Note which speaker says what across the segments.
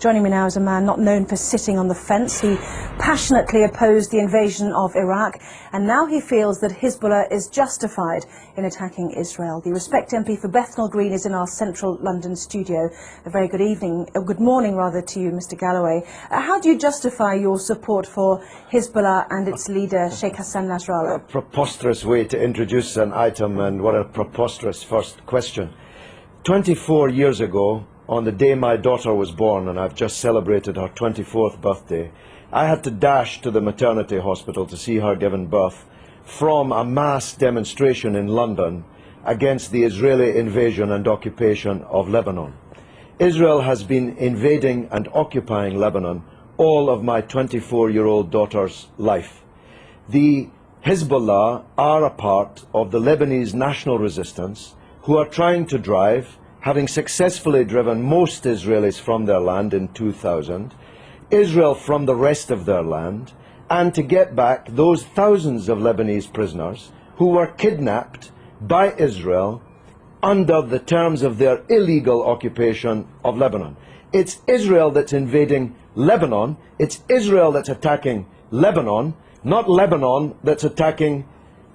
Speaker 1: Joining me now is a man not known for sitting on the fence. He passionately opposed the invasion of Iraq, and now he feels that Hezbollah is justified in attacking Israel. The Respect MP for Bethnal Green is in our central London studio. A very good evening, good morning rather, to you, Mr. Galloway. How do you justify your support for Hezbollah and its leader, Sheikh Hassan Nasrallah?
Speaker 2: A preposterous way to introduce an item, and what a preposterous first question. 24 years ago, on the day my daughter was born, and I've just celebrated her 24th birthday, I had to dash to the maternity hospital to see her given birth from a mass demonstration in London against the Israeli invasion and occupation of Lebanon. Israel has been invading and occupying Lebanon all of my 24-year-old daughter's life. The Hezbollah are a part of the Lebanese national resistance who are trying to drive, having successfully driven most Israelis from their land in 2000, Israel from the rest of their land, and to get back those thousands of Lebanese prisoners who were kidnapped by Israel under the terms of their illegal occupation of Lebanon. It's Israel that's invading Lebanon, it's Israel that's attacking Lebanon, not Lebanon that's attacking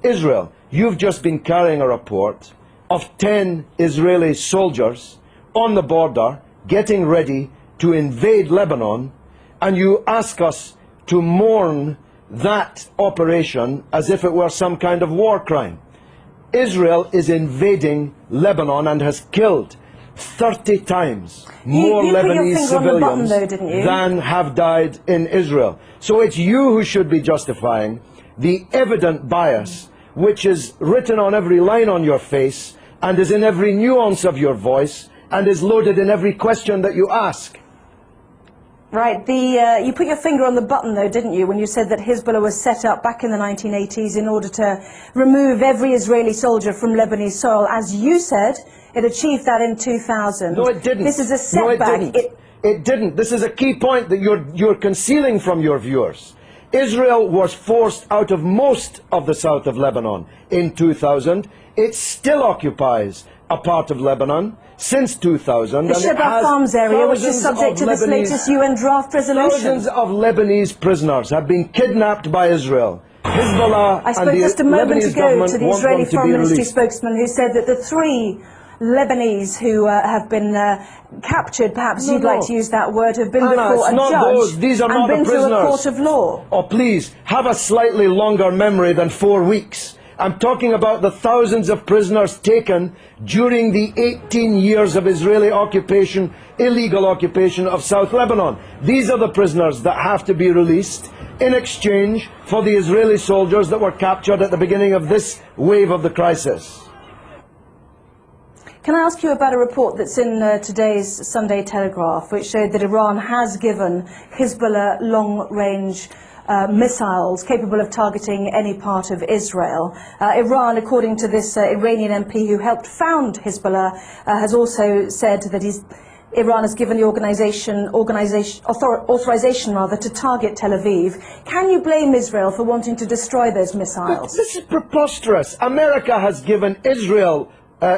Speaker 2: Israel. You've just been carrying a report of 10 Israeli soldiers on the border getting ready to invade Lebanon, and you ask us to mourn that operation as if it were some kind of war crime. Israel is invading Lebanon and has killed 30 times more Lebanese civilians than have died in Israel. So it's you who should be justifying the evident bias which is written on every line on your face and is in every nuance of your voice and is loaded in every question that you ask.
Speaker 1: Right. You put your finger on the button, though, didn't you, when you said that Hezbollah was set up back in the 1980s in order to remove every Israeli soldier from Lebanese soil. As you said, it achieved that in 2000.
Speaker 2: No, it didn't.
Speaker 1: This is a setback.
Speaker 2: No, it didn't. It didn't. This is a key point that you're concealing from your viewers. Israel was forced out of most of the south of Lebanon in 2000. It still occupies a part of Lebanon since 2000.
Speaker 1: The Shebaa Farms area, which is subject to this latest UN draft resolution.
Speaker 2: Thousands of Lebanese prisoners have been kidnapped by Israel. Hezbollah
Speaker 1: I spoke
Speaker 2: and the
Speaker 1: just a moment
Speaker 2: Lebanese
Speaker 1: ago to the Israeli Foreign Ministry
Speaker 2: released.
Speaker 1: spokesman who said that the 3 Lebanese who have been captured, perhaps you'd like to use that word, have been before a judge
Speaker 2: These are
Speaker 1: and
Speaker 2: not
Speaker 1: been
Speaker 2: the
Speaker 1: to
Speaker 2: prisoners.
Speaker 1: a court of law.
Speaker 2: Oh, please, have a slightly longer memory than 4 weeks. I'm talking about the thousands of prisoners taken during the 18 years of Israeli occupation, illegal occupation of South Lebanon. These are the prisoners that have to be released in exchange for the Israeli soldiers that were captured at the beginning of this wave of the crisis.
Speaker 1: Can I ask you about a report that's in today's Sunday Telegraph, which showed that Iran has given Hezbollah long-range missiles capable of targeting any part of Israel. Iran, according to this Iranian MP who helped found Hezbollah, has also said that Iran has given the authorization to target Tel Aviv. Can you blame Israel for wanting to destroy those missiles?
Speaker 2: This is preposterous. America has given Israel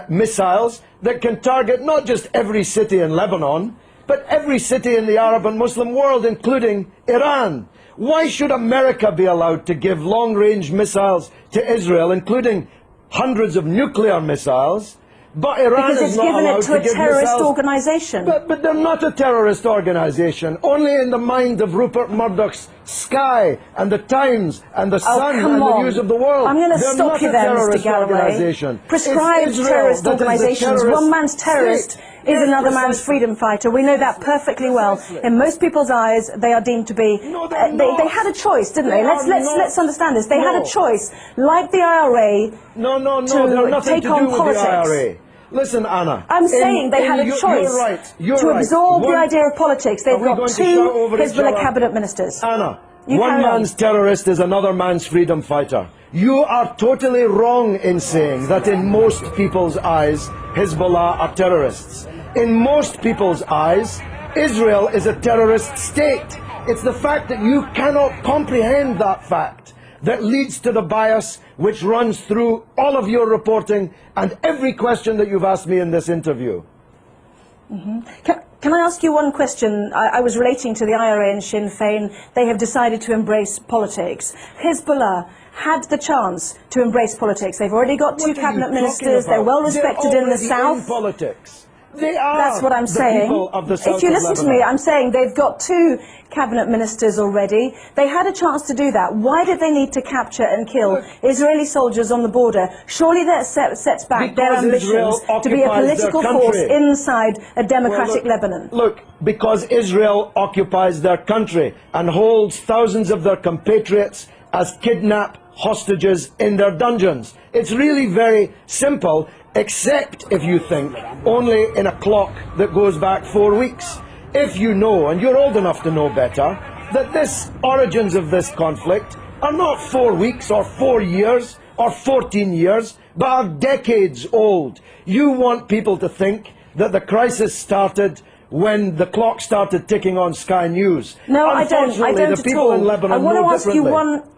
Speaker 2: missiles that can target not just every city in Lebanon, but every city in the Arab and Muslim world, including Iran. Why should America be allowed to give long-range missiles to Israel, including hundreds of nuclear missiles, but Iran is not allowed to give missiles?
Speaker 1: Because it's given it to a terrorist organization.
Speaker 2: But they're not a terrorist organization. Only in the mind of Rupert Murdoch's Sky and the Times and the Sun and the News of the World.
Speaker 1: I'm going to stop you there, Mr. Galloway. Prescribed terrorist organizations. One man's terrorist is another man's freedom fighter. We know that perfectly well. In most people's eyes, they are deemed to be. They had a choice, didn't they? Let's understand this. They had a choice, like the IRA, to take on politics.
Speaker 2: Listen, Anna.
Speaker 1: I'm saying they had a choice to absorb the idea of politics. They've got 2 Hezbollah cabinet ministers.
Speaker 2: Anna, one man's terrorist is another man's freedom fighter. You are totally wrong in saying that in most people's eyes, Hezbollah are terrorists. In most people's eyes, Israel is a terrorist state. It's the fact that you cannot comprehend that fact that leads to the bias which runs through all of your reporting and every question that you've asked me in this interview.
Speaker 1: Can I ask you one question? I was relating to the IRA and Sinn Féin. They have decided to embrace politics. Hezbollah had the chance to embrace politics. They've already got two cabinet ministers. They're well respected in the south.
Speaker 2: In politics. They are.
Speaker 1: That's what I'm saying.
Speaker 2: People of the south
Speaker 1: if you listen
Speaker 2: of
Speaker 1: to me, I'm saying they've got two cabinet ministers already. They had a chance to do that. Why did they need to capture and kill Israeli soldiers on the border? Surely that sets back their ambitions to be a political force inside a democratic Lebanon.
Speaker 2: Look, because Israel occupies their country and holds thousands of their compatriots as kidnapped hostages in their dungeons. It's really very simple, except if you think only in a clock that goes back 4 weeks. If you know, and you're old enough to know better, that this origins of this conflict are not 4 weeks or 4 years or 14 years, but are decades old. You want people to think that the crisis started when the clock started ticking on Sky News.
Speaker 1: No, I don't
Speaker 2: the people in Lebanon
Speaker 1: I want to ask you
Speaker 2: differently.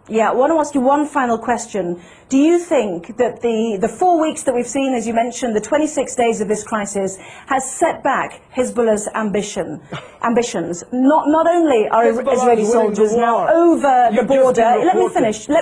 Speaker 1: I want to ask you one final question. Do you think that the 4 weeks that we've seen, as you mentioned, the 26 days of this crisis, has set back Hezbollah's ambitions? Not only are Israeli soldiers now over the border. Let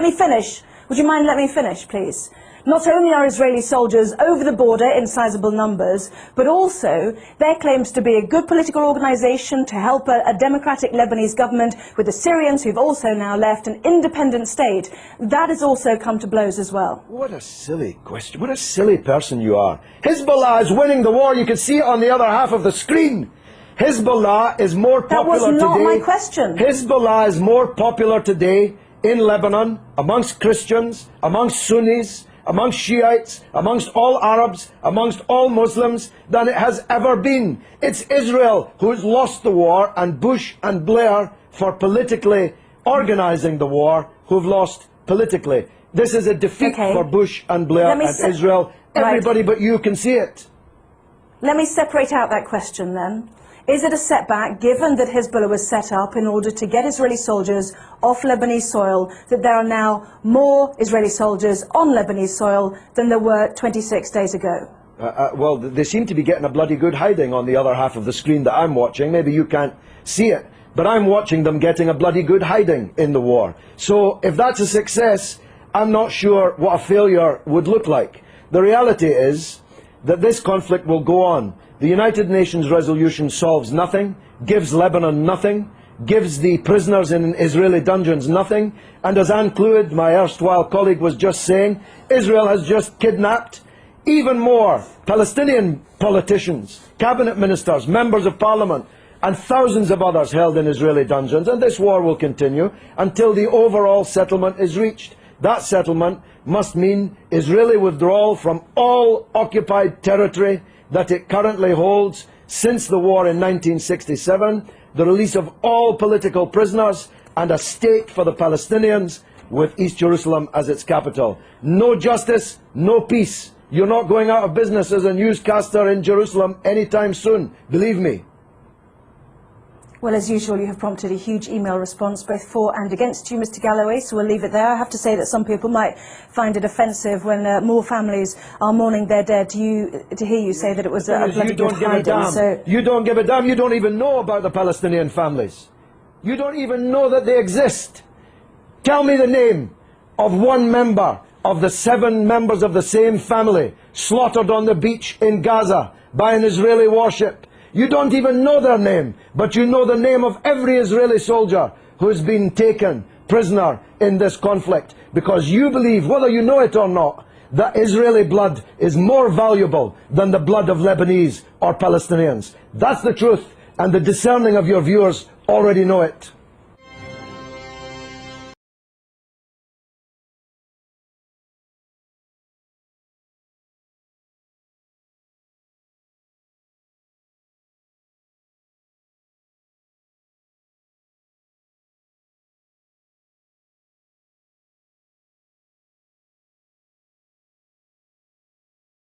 Speaker 1: me finish. Would you mind letting me finish, please? Not only are Israeli soldiers over the border in sizable numbers, but also their claims to be a good political organisation to help a democratic Lebanese government with the Syrians who've also now left an independent state. That has also come to blows as well.
Speaker 2: What a silly question. What a silly person you are. Hezbollah is winning the war. You can see it on the other half of the screen. Hezbollah is more popular today.
Speaker 1: That was not my question.
Speaker 2: Hezbollah is more popular today in Lebanon, amongst Christians, amongst Sunnis, amongst Shiites, amongst all Arabs, amongst all Muslims, than it has ever been. It's Israel who's lost the war, and Bush and Blair, for politically organising the war, who've lost politically. This is a defeat for Bush and Blair and Israel. Everybody but you can see it.
Speaker 1: Let me separate out that question then. Is it a setback, given that Hezbollah was set up in order to get Israeli soldiers off Lebanese soil, that there are now more Israeli soldiers on Lebanese soil than there were 26 days ago?
Speaker 2: Well, they seem to be getting a bloody good hiding on the other half of the screen that I'm watching. Maybe you can't see it, but I'm watching them getting a bloody good hiding in the war. So if that's a success, I'm not sure what a failure would look like. The reality is that this conflict will go on. The United Nations resolution solves nothing, gives Lebanon nothing, gives the prisoners in Israeli dungeons nothing, and as Anne Clewid, my erstwhile colleague, was just saying, Israel has just kidnapped even more Palestinian politicians, cabinet ministers, members of parliament, and thousands of others held in Israeli dungeons, and this war will continue until the overall settlement is reached. That settlement must mean Israeli withdrawal from all occupied territory that it currently holds since the war in 1967, the release of all political prisoners, and a state for the Palestinians with East Jerusalem as its capital. No justice, no peace. You're not going out of business as a newscaster in Jerusalem anytime soon, believe me.
Speaker 1: Well, as usual, you have prompted a huge email response, both for and against you, Mr. Galloway, so we'll leave it there. I have to say that some people might find it offensive when more families are mourning their dead to hear you say that it was a bloody good hiding. So
Speaker 2: you don't give a damn. You don't even know about the Palestinian families. You don't even know that they exist. Tell me the name of one member of the 7 members of the same family slaughtered on the beach in Gaza by an Israeli warship. You don't even know their name, but you know the name of every Israeli soldier who has been taken prisoner in this conflict, because you believe, whether you know it or not, that Israeli blood is more valuable than the blood of Lebanese or Palestinians. That's the truth, and the discerning of your viewers already know it.